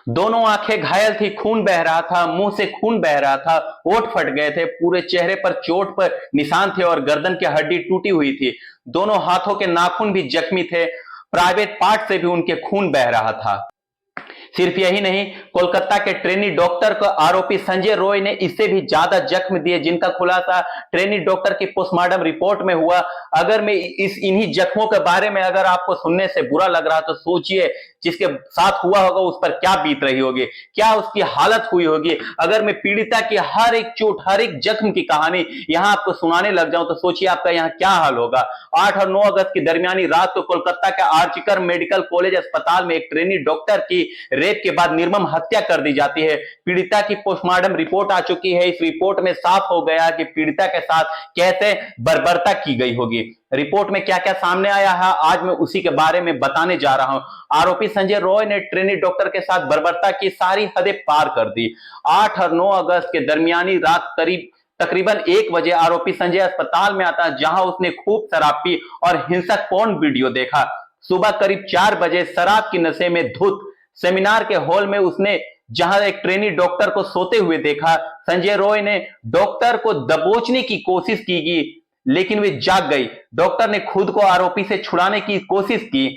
दोनों आंखें घायल थी, खून बह रहा था, मुंह से खून बह रहा था, होंठ फट गए थे, पूरे चेहरे पर चोट पर निशान थे और गर्दन की हड्डी टूटी हुई थी। दोनों हाथों के नाखून भी जख्मी थे, प्राइवेट पार्ट से भी उनके खून बह रहा था। सिर्फ यही नहीं, कोलकाता के ट्रेनी डॉक्टर को आरोपी संजय रॉय ने इससे भी ज्यादा जख्म दिए, जिनका खुलासा ट्रेनी डॉक्टर की पोस्टमार्टम रिपोर्ट में हुआ। अगर मैं इन्हीं जख्मों के बारे में अगर आपको सुनने से बुरा लग रहा तो सोचिए जिसके साथ हुआ होगा उस पर क्या बीत रही होगी, क्या उसकी हालत हुई होगी। अगर मैं पीड़िता की हर एक चोट, हर एक जख्म की कहानी यहां आपको सुनाने लग जाऊं तो सोचिए आपका यहां क्या हाल होगा। 8 और 9 अगस्त की दरमियानी रात को कोलकाता के आर्चिकर मेडिकल कॉलेज अस्पताल में एक ट्रेनी डॉक्टर की रेप के बाद निर्मम हत्या कर दी जाती है। पीड़िता की पोस्टमार्टम रिपोर्ट आ चुकी है। इस रिपोर्ट में साफ हो गया कि पीड़िता के साथ कैसे बर्बरता की गई होगी। रिपोर्ट में क्या क्या सामने आया है आज मैं उसी के बारे में बताने जा रहा हूं। आरोपी संजय रॉय ने ट्रेनी डॉक्टर के साथ बर्बरता की सारी हदें पार कर दी। 8 और 9 अगस्त के दरमियानी रात तकरीबन 1 बजे आरोपी संजय अस्पताल में आता, जहां उसने खूब शराब पी और हिंसक पोर्न वीडियो देखा। सुबह करीब 4 बजे शराब की नशे में धुत सेमिनार के हॉल में उसने जहां एक ट्रेनी डॉक्टर को सोते हुए देखा। संजय रॉय ने डॉक्टर को दबोचने की कोशिश की, लेकिन वे जाग गई। डॉक्टर ने खुद को आरोपी से छुड़ाने की कोशिश की।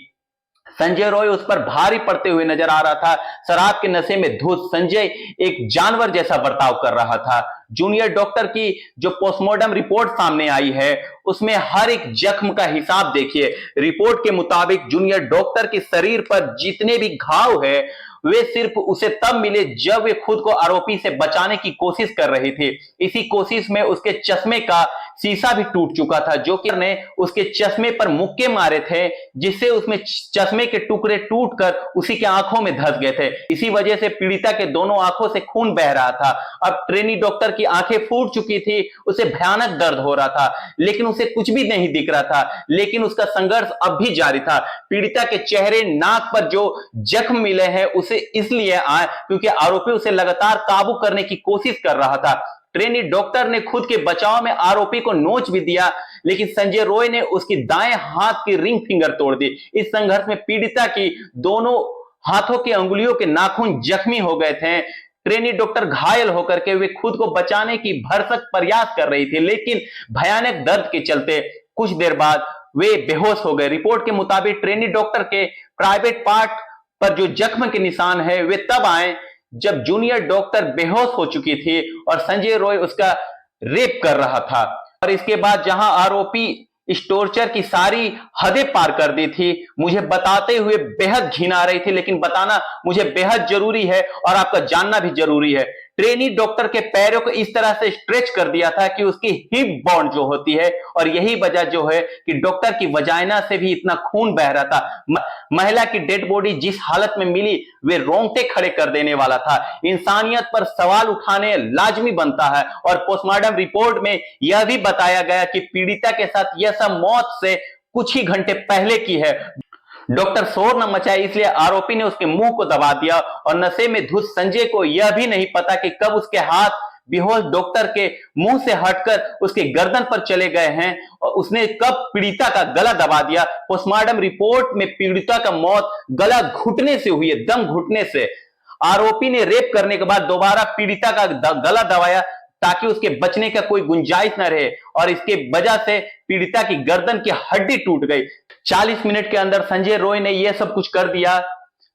संजय रॉय उस पर भारी पड़ते हुए नजर आ रहा था। शराब के नशे में धुत संजय एक जानवर जैसा बर्ताव कर रहा था। जूनियर डॉक्टर की जो पोस्टमार्टम रिपोर्ट सामने आई है उसमें हर एक जख्म का हिसाब देखिए। रिपोर्ट के मुताबिक जूनियर डॉक्टर के शरीर पर जितने भी घाव है वे सिर्फ उसे तब मिले जब वे खुद को आरोपी से बचाने की कोशिश कर रही थी। इसी कोशिश में उसके चश्मे का शीशा भी टूट चुका था, जो कि ने उसके चश्मे पर मुक्के मारे थे, जिससे उसमें चश्मे के टुकड़े टूटकर उसी के आंखों में धंस गए थे। इसी वजह से पीड़िता के दोनों आंखों से खून बह रहा था। अब ट्रेनी डॉक्टर की आंखें फूट चुकी थी, उसे भयानक दर्द हो रहा था, लेकिन उसे कुछ भी नहीं दिख रहा था। लेकिन उसका संघर्ष अब भी जारी था। पीड़िता के चेहरे, नाक पर जो जख्म मिले हैं उसे इसलिए आए क्योंकि आरोपी उसे लगातार काबू करने की कोशिश कर रहा था। ट्रेनी डॉक्टर ने खुद के बचाव में आरोपी को नोच भी दिया, लेकिन संजय रॉय ने उसकी दाएं हाथ की रिंग फिंगर तोड़ दी। इस संघर्ष में पीड़िता की दोनों हाथों की अंगुलियों के नाखून जख्मी हो गए थे। ट्रेनी डॉक्टर घायल होकर के वे खुद को बचाने की भरसक प्रयास कर रही थी, लेकिन भयानक दर्द के चलते कुछ देर बाद वे बेहोश हो गए। रिपोर्ट के मुताबिक ट्रेनी डॉक्टर के प्राइवेट पार्ट पर जो जख्म के निशान है वे तब आए जब जूनियर डॉक्टर बेहोश हो चुकी थी और संजय रॉय उसका रेप कर रहा था। और इसके बाद जहां आरोपी इस टॉर्चर की सारी हदें पार कर दी थी, मुझे बताते हुए बेहद घिन आ रही थी, लेकिन बताना मुझे बेहद जरूरी है और आपका जानना भी जरूरी है। ट्रेनी डॉक्टर के पैरों को इस तरह से स्ट्रेच कर दिया था कि उसकी हिप बॉन्ड जो होती है, और यही वजह जो है कि डॉक्टर की वजाइना से भी इतना खून बह रहा था। महिला की डेड बॉडी जिस हालत में मिली वे रोंगटे खड़े कर देने वाला था। इंसानियत पर सवाल उठाने लाजमी बनता है। और पोस्टमार्टम रिपोर्ट में यह भी बताया गया कि पीड़िता के साथ यह सब मौत से कुछ ही घंटे पहले की है। डॉक्टर शोर न मचाए इसलिए आरोपी ने उसके मुंह को दबा दिया, और नशे में धुत संजय को यह भी नहीं पता कि कब उसके हाथ बेहोश डॉक्टर के मुंह से हटकर उसके गर्दन पर चले गए हैं और उसने कब पीड़िता का गला दबा दिया। पोस्टमार्टम रिपोर्ट में पीड़िता का मौत गला घुटने से हुई है, दम घुटने से। आरोपी ने रेप करने के बाद दोबारा पीड़िता का गला दबाया ताकि उसके बचने का कोई गुंजाइश न रहे, और इसके वजह से पीड़िता की गर्दन की हड्डी टूट गई। 40 मिनट के अंदर संजय रॉय ने यह सब कुछ कर दिया।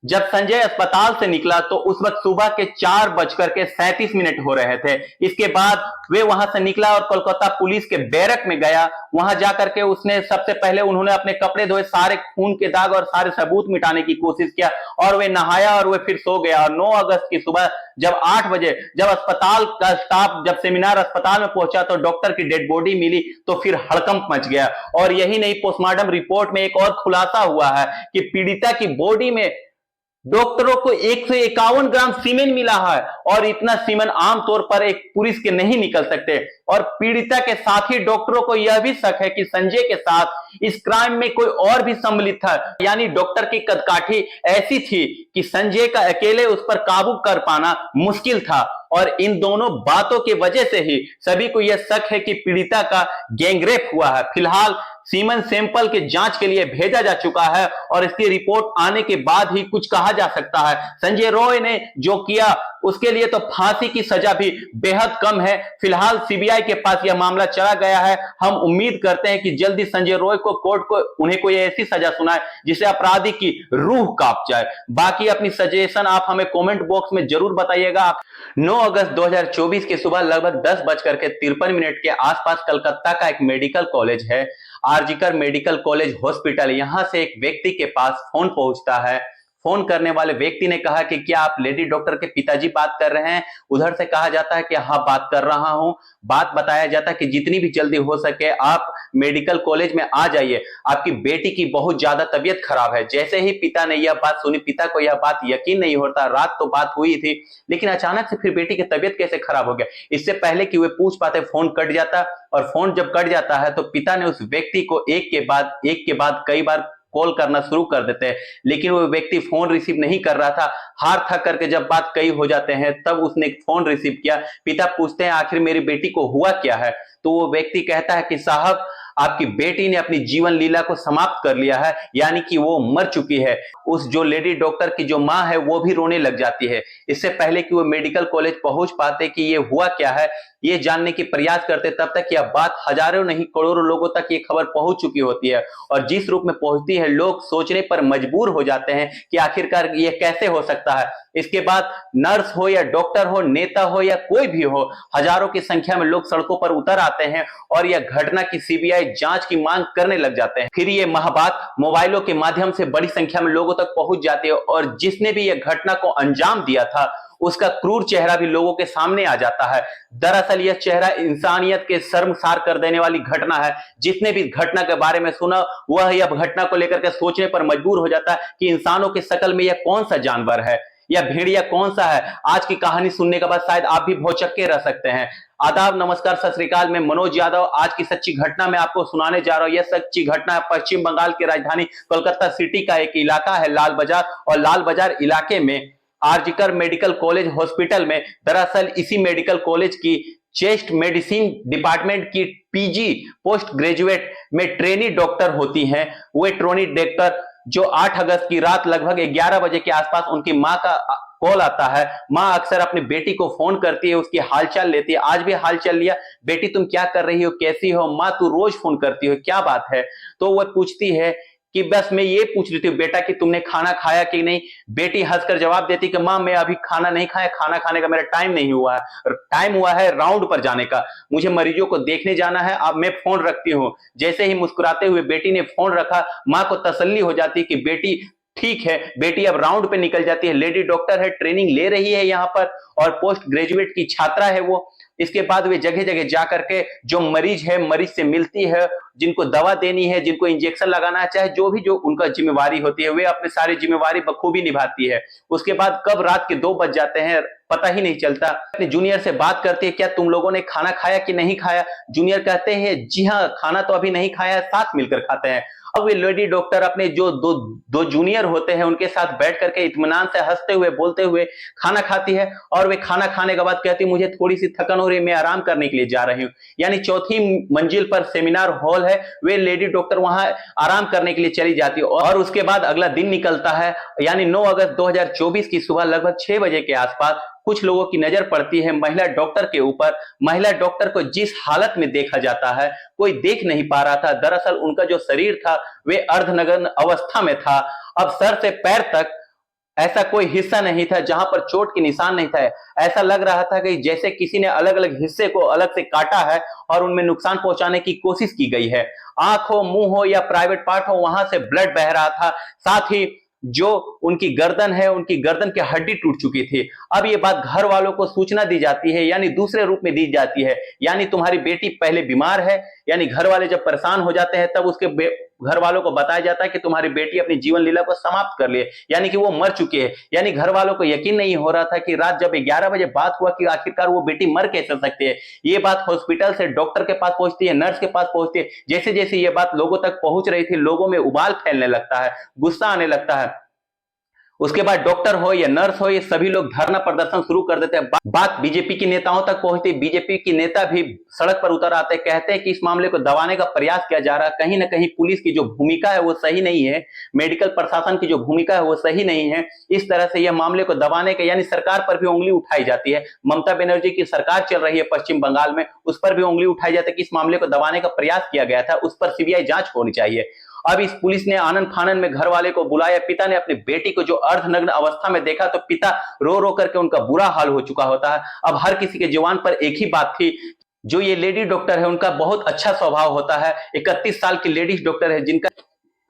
जब संजय अस्पताल से निकला तो उस वक्त सुबह के 4:37 हो रहे थे। इसके बाद वे वहां से निकला और कोलकाता पुलिस के बैरक में गया। वहां जाकर के उसने सबसे पहले उन्होंने अपने कपड़े धोए, सारे खून के दाग और सारे सबूत मिटाने की कोशिश किया, और वे नहाया और वे फिर सो गया। और 9 अगस्त की सुबह जब 8 बजे जब अस्पताल का स्टाफ जब सेमिनार अस्पताल में पहुंचा तो डॉक्टर की डेड बॉडी मिली तो फिर हड़कंप मच गया। और यही नहीं, पोस्टमार्टम रिपोर्ट में एक और खुलासा हुआ है कि पीड़िता की बॉडी में डॉक्टरों को 151 ग्राम सीमेन मिला है, और इतना सीमेन आमतौर पर एक पुलिस के नहीं निकल सकते। और पीड़िता के साथी डॉक्टरों को यह भी शक है कि संजय के साथ इस क्राइम में कोई और भी सम्मिलित था, यानी डॉक्टर की कदकाठी ऐसी थी कि संजय का अकेले उस पर काबू कर पाना मुश्किल था। और इन दोनों बातों की वजह से ही सभी को यह शक है कि पीड़िता का गैंगरेप हुआ है। फिलहाल सीमन सैंपल के जांच के लिए भेजा जा चुका है और इसकी रिपोर्ट आने के बाद ही कुछ कहा जा सकता है। संजय रॉय ने जो किया उसके लिए तो फांसी की सजा भी बेहद कम है। फिलहाल सीबीआई के पास यह मामला चला गया है। हम उम्मीद करते हैं कि जल्दी संजय रॉय को कोर्ट को उन्हें कोई ऐसी सजा सुनाए जिससे अपराधी की रूह कांप जाए। बाकी अपनी सजेशन आप हमें कमेंट बॉक्स में जरूर बताइएगा। 9 अगस्त 2024 की सुबह लगभग 10:53 के आसपास कलकत्ता का एक मेडिकल कॉलेज है, आरजीकर मेडिकल कॉलेज हॉस्पिटल, यहां से एक व्यक्ति के पास फोन पहुंचता है। फोन करने वाले व्यक्ति ने कहा कि क्या आप लेडी डॉक्टर के पिताजी बात कर रहे हैं? उधर से कहा जाता है कि हाँ बात कर रहा हूं। बात बताया जाता है कि जितनी भी जल्दी हो सके आप मेडिकल कॉलेज में आ जाइए, आपकी बेटी की बहुत ज्यादा तबीयत खराब है। जैसे ही पिता ने यह बात सुनी, पिता को यह बात यकीन नहीं होता। रात तो बात हुई थी लेकिन अचानक से फिर बेटी की तबीयत कैसे खराब हो गया? इससे पहले कि वे पूछ पाते फोन कट जाता, और फोन जब कट जाता है तो पिता ने उस व्यक्ति को एक के बाद कई बार कॉल करना शुरू कर देते हैं, लेकिन वो व्यक्ति फोन रिसीव नहीं कर रहा था। हार थक करके जब बात कई हो जाते हैं तब उसने फोन रिसीव किया। पिता पूछते हैं आखिर मेरी बेटी को हुआ क्या है? तो वो व्यक्ति कहता है कि साहब आपकी बेटी ने अपनी जीवन लीला को समाप्त कर लिया है, यानी कि वो मर चुकी है। उस जो लेडी डॉक्टर की जो मां है वो भी रोने लग जाती है। इससे पहले कि वो मेडिकल कॉलेज पहुंच पाते कि ये हुआ क्या है, ये जानने की प्रयास करते, तब तक यह बात हजारों नहीं करोड़ों लोगों तक ये खबर पहुंच चुकी होती है। और जिस रूप में पहुंचती है लोग सोचने पर मजबूर हो जाते हैं कि आखिरकार ये कैसे हो सकता है। इसके बाद नर्स हो या डॉक्टर हो, नेता हो या कोई भी हो, हजारों की संख्या में लोग सड़कों पर उतर आते हैं और यह घटना की सीबीआई जांच की मांग करने लग जाते हैं। फिर ये महाबात मोबाइलों के माध्यम से बड़ी संख्या में लोगों तक पहुंच जाती है और जिसने भी यह घटना को अंजाम दिया था उसका क्रूर चेहरा भी लोगों के सामने आ जाता है। दरअसल यह चेहरा इंसानियत के शर्मसार कर देने वाली घटना है। जिसने भी घटना के बारे में सुना वह यह घटना को लेकर के सोचने पर मजबूर हो जाता है कि इंसानों की शक्ल में यह कौन सा जानवर है या भेड़िया कौन सा है। आज की कहानी सुनने के बाद शायद आप भी भौचक्के रह सकते हैं। आदाब, नमस्कार, सत श्री अकाल। मैं मनोज यादव आज की सच्ची घटना में आपको सुनाने जा रहा हूं। यह सच्ची घटना पश्चिम बंगाल की राजधानी कोलकाता सिटी का एक इलाका है लाल बाजार, और लाल बाजार इलाके में आरजीकर मेडिकल कॉलेज हॉस्पिटल में दरअसल इसी मेडिकल कॉलेज की चेस्ट मेडिसिन डिपार्टमेंट की पीजी पोस्ट ग्रेजुएट में ट्रेनी डॉक्टर होती हैं। वे ट्रेनी डॉक्टर जो 8 अगस्त की रात लगभग 11 बजे के आसपास उनकी मां का कॉल आता है। मां अक्सर अपनी बेटी को फोन करती है, उसकी हालचाल लेती है। आज भी हालचाल लिया, बेटी तुम क्या कर रही हो, कैसी हो? मां तू रोज फोन करती हो, क्या बात है? तो वह पूछती है कि बस मैं ये पूछ रही थी बेटा कि तुमने खाना खाया कि नहीं। बेटी हंसकर जवाब देती कि मां मैं अभी खाना नहीं खाया, खाना खाने का मेरा टाइम नहीं हुआ है, टाइम हुआ है राउंड पर जाने का, मुझे मरीजों को देखने जाना है, अब मैं फोन रखती हूं। जैसे ही मुस्कुराते हुए बेटी ने फोन रखा, मां को तसल्ली हो जाती कि बेटी ठीक है। बेटी अब राउंड पे निकल जाती है, लेडी डॉक्टर है, ट्रेनिंग ले रही है यहाँ पर और पोस्ट ग्रेजुएट की छात्रा है वो। इसके बाद वे जगह जगह जाकर के जो मरीज है मरीज से मिलती है, जिनको दवा देनी है, जिनको इंजेक्शन लगाना है, चाहे जो भी जो उनका जिम्मेवारी होती है, वे अपनी सारी जिम्मेवारी बखूबी निभाती है। उसके बाद कब रात के 2 बज जाते हैं पता ही नहीं चलता। अपने जूनियर से बात करती है, क्या तुम लोगों ने खाना खाया कि नहीं खाया? जूनियर कहते हैं जी हाँ, खाना तो अभी नहीं खाया, साथ मिलकर खाते हैं। अब वे लेडी डॉक्टर अपने जो दो जूनियर होते हैं उनके साथ बैठ करके इत्मीनान से हंसते हुए बोलते हुए खाना खाती है। और वे खाना खाने के बाद कहती मुझे थोड़ी सी थकन हो रही है, मैं आराम करने के लिए जा रही हूँ। यानी 4थी मंजिल पर सेमिनार हॉल है, वे लेडी डॉक्टर वहां आराम करने के लिए चली जाती है। और उसके बाद अगला दिन निकलता है, यानी 9 अगस्त 2024 की सुबह लगभग 6 बजे के आसपास कुछ लोगों की नजर पड़ती है महिला डॉक्टर के ऊपर। महिला डॉक्टर को जिस हालत में देखा जाता है कोई देख नहीं पा रहा था। दरअसल उनका जो शरीर था वे अर्धनग्न अवस्था में था। अब सर से पैर तक ऐसा कोई हिस्सा नहीं था जहां पर चोट के निशान नहीं था। ऐसा लग रहा था कि जैसे किसी ने अलग अलग हिस्से को अलग से काटा है और उनमें नुकसान पहुंचाने की कोशिश की गई है। आंख हो, मुंह हो या प्राइवेट पार्ट हो, वहां से ब्लड बह रहा था। साथ ही जो उनकी गर्दन है, उनकी गर्दन की हड्डी टूट चुकी थी। अब ये बात घर वालों को सूचना दी जाती है, यानी दूसरे रूप में दी जाती है, यानी तुम्हारी बेटी पहले बीमार है। यानी घर वाले जब परेशान हो जाते हैं तब उसके घर वालों को बताया जाता है कि तुम्हारी बेटी अपनी जीवन लीला को समाप्त कर लिए, यानी कि वो मर चुकी है। यानी घर वालों को यकीन नहीं हो रहा था कि रात जब 11 बजे बात हुआ कि आखिरकार वो बेटी मर कैसे सकती है। ये बात हॉस्पिटल से डॉक्टर के पास पहुंचती है, नर्स के पास पहुंचती है। जैसे जैसे ये बात लोगों तक पहुंच रही थी, लोगों में उबाल फैलने लगता है, गुस्सा आने लगता है। उसके बाद डॉक्टर हो या नर्स हो, ये सभी लोग धरना प्रदर्शन शुरू कर देते हैं। बात बीजेपी के नेताओं तक पहुंचती, बीजेपी के नेता भी सड़क पर उतर आते, कहते हैं कि इस मामले को दबाने का प्रयास किया जा रहा है। कहीं ना कहीं पुलिस की जो भूमिका है वो सही नहीं है, मेडिकल प्रशासन की जो भूमिका है वो सही नहीं है। इस तरह से यह मामले को दबाने के, यानी सरकार पर भी उंगली उठाई जाती है। ममता बनर्जी की सरकार चल रही है पश्चिम बंगाल में, उस पर भी उंगली उठाई जाती है कि इस मामले को दबाने का प्रयास किया गया था, उस पर सीबीआई जांच होनी चाहिए। अब इस पुलिस ने आनन फानन में घर वाले को बुलाया, पिता ने अपनी बेटी को जो अर्धनग्न अवस्था में देखा तो पिता रो रो करके उनका बुरा हाल हो चुका होता है। अब हर किसी के जुबान पर एक ही बात थी, जो ये लेडी डॉक्टर है उनका बहुत अच्छा स्वभाव होता है। 31 साल की लेडीज डॉक्टर है, जिनका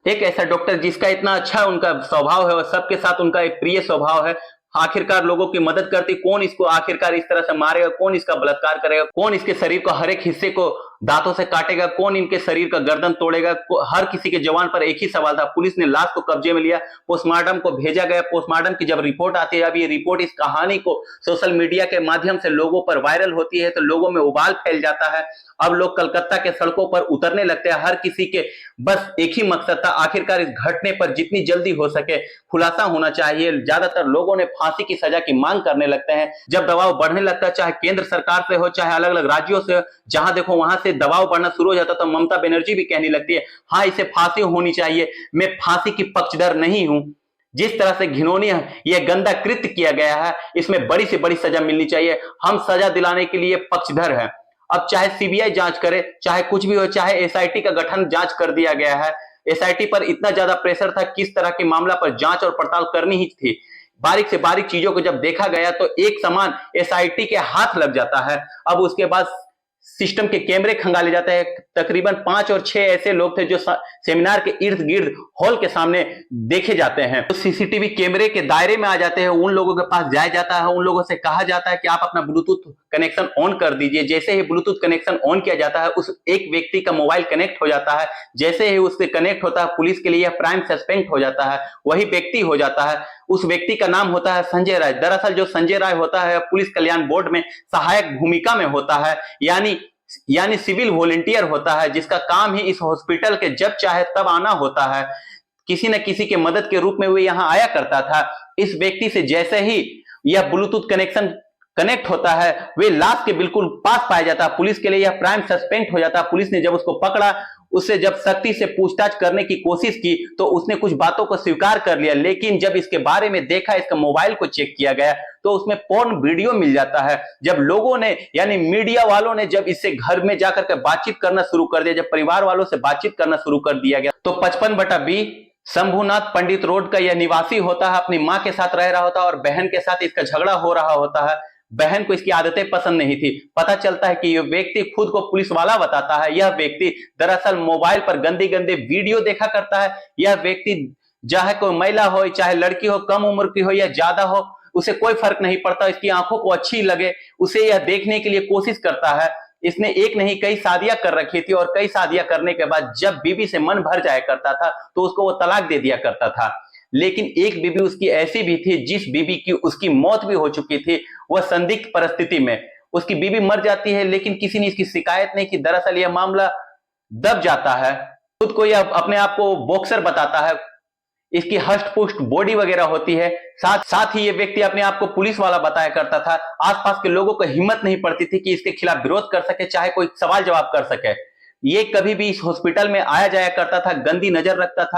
एक ऐसा डॉक्टर जिसका इतना अच्छा उनका स्वभाव है और सबके साथ उनका एक प्रिय स्वभाव है, आखिरकार लोगों की मदद करती। कौन इसको आखिरकार इस तरह से मारेगा, कौन इसका बलात्कार करेगा, कौन इसके शरीर को हर एक हिस्से को दांतों से काटेगा, कौन इनके शरीर का गर्दन तोड़ेगा। हर किसी के जवान पर एक ही सवाल था। पुलिस ने लाश को कब्जे में लिया, पोस्टमार्टम को भेजा गया। पोस्टमार्टम की जब रिपोर्ट आती है, अब ये रिपोर्ट इस कहानी को सोशल मीडिया के माध्यम से लोगों पर वायरल होती है तो लोगों में उबाल फैल जाता है। अब लोग कलकत्ता के सड़कों पर उतरने लगते हैं। हर किसी के बस एक ही मकसद था, आखिरकार इस घटने पर जितनी जल्दी हो सके खुलासा होना चाहिए। ज्यादातर लोगों ने फांसी की सजा की मांग करने लगते हैं। जब दबाव बढ़ने लगता है, चाहे केंद्र सरकार से हो चाहे अलग अलग राज्यों से, जहां देखो वहां से दबाव बढ़ना शुरू हो जाता, तो ममता बनर्जी भी कहने लगती है हाँ इसे फांसी होनी चाहिए, मैं फांसी की पक्षधर नहीं हूं। जिस तरह से घिनौनी यह गंदा कृत्य किया गया है, इसमें बड़ी से बड़ी सजा मिलनी चाहिए। हम सजा दिलाने के लिए पक्षधर हैं। अब चाहे सीबीआई जांच करे, चाहे कुछ भी हो, चाहे एसआईटी का गठन जांच कर दिया गया है। एसआईटी पर इतना ज्यादा प्रेशर था, किस तरह के मामला पर जांच और पड़ताल करनी ही थी। बारीक से बारीक चीजों को जब देखा गया तो एक समान एसआईटी के हाथ लग जाता है। अब उसके बाद सिस्टम के कैमरे खंगाले जाते हैं। तकरीबन 5 और 6 ऐसे लोग थे जो सेमिनार के इर्द गिर्द हॉल के सामने देखे जाते हैं, तो सीसीटीवी कैमरे के दायरे में आ जाते हैं। उन लोगों के पास जाया जाता है, उन लोगों से कहा जाता है कि आप अपना ब्लूटूथ कनेक्शन ऑन कर दीजिए। जैसे ही ब्लूटूथ कनेक्शन ऑन किया जाता है, उस एक व्यक्ति का मोबाइल कनेक्ट हो जाता है। जैसे ही उससे कनेक्ट होता है, पुलिस के लिए प्राइम सस्पेक्ट हो जाता है, वही व्यक्ति हो जाता है। उस व्यक्ति का नाम होता है संजय राय। दरअसल जो संजय राय होता है, पुलिस कल्याण बोर्ड में सहायक भूमिका में होता है, यानी सिविल वॉलंटियर होता है, जिसका काम ही इस हॉस्पिटल के जब चाहे तब आना होता है। किसी न किसी के मदद के रूप में वो यहां आया करता था। इस व्यक्ति से जैसे ही यह ब्लूटूथ कनेक्शन कनेक्ट होता है, वे लाश के बिल्कुल पास पाया जाता है। पुलिस के लिए यह प्राइम सस्पेक्ट हो जाता है। पुलिस ने जब उसको पकड़ा, उससे जब सख्ती से पूछताछ करने की कोशिश की तो उसने कुछ बातों को स्वीकार कर लिया, लेकिन जब इसके बारे में देखा, इसका मोबाइल को चेक किया गया तो उसमें पोर्न वीडियो मिल जाता है। जब लोगों ने, यानी मीडिया वालों ने जब इससे घर में जाकर के बातचीत करना शुरू कर दिया, जब परिवार वालों से बातचीत करना शुरू कर दिया गया, तो 55/B शंभुनाथ पंडित रोड का यह निवासी होता है, अपनी मां के साथ रह रहा होता है और बहन के साथ इसका झगड़ा हो रहा होता है। बहन को इसकी आदतें पसंद नहीं थी। पता चलता है कि यह व्यक्ति खुद को पुलिस वाला बताता है। यह व्यक्ति दरअसल मोबाइल पर गंदे गंदे वीडियो देखा करता है। यह व्यक्ति चाहे कोई महिला हो, चाहे लड़की हो, कम उम्र की हो या ज्यादा हो, उसे कोई फर्क नहीं पड़ता। इसकी आंखों को अच्छी लगे, उसे यह देखने के लिए कोशिश करता है। इसने एक नहीं कई शादियां कर रखी थी और कई शादियां करने के बाद जब बीवी से मन भर जाया करता था तो उसको वो तलाक दे दिया करता था। लेकिन एक बीवी उसकी ऐसी भी थी जिस बीवी की उसकी मौत भी हो चुकी थी। वह संदिग्ध परिस्थिति में उसकी बीवी मर जाती है, लेकिन किसी ने इसकी शिकायत नहीं की। दरअसल यह मामला दब जाता है। खुद को यह अपने आप को बॉक्सर बताता है, इसकी हष्ट पुष्ट बॉडी वगैरह होती है। साथ ही ये व्यक्ति अपने आप को पुलिस वाला बताया करता था। आसपास के लोगों को हिम्मत नहीं पड़ती थी कि इसके खिलाफ विरोध कर सके, चाहे कोई सवाल जवाब कर सके। ये कभी भी इस हॉस्पिटल में आया जाया करता था, गंदी नजर रखता था।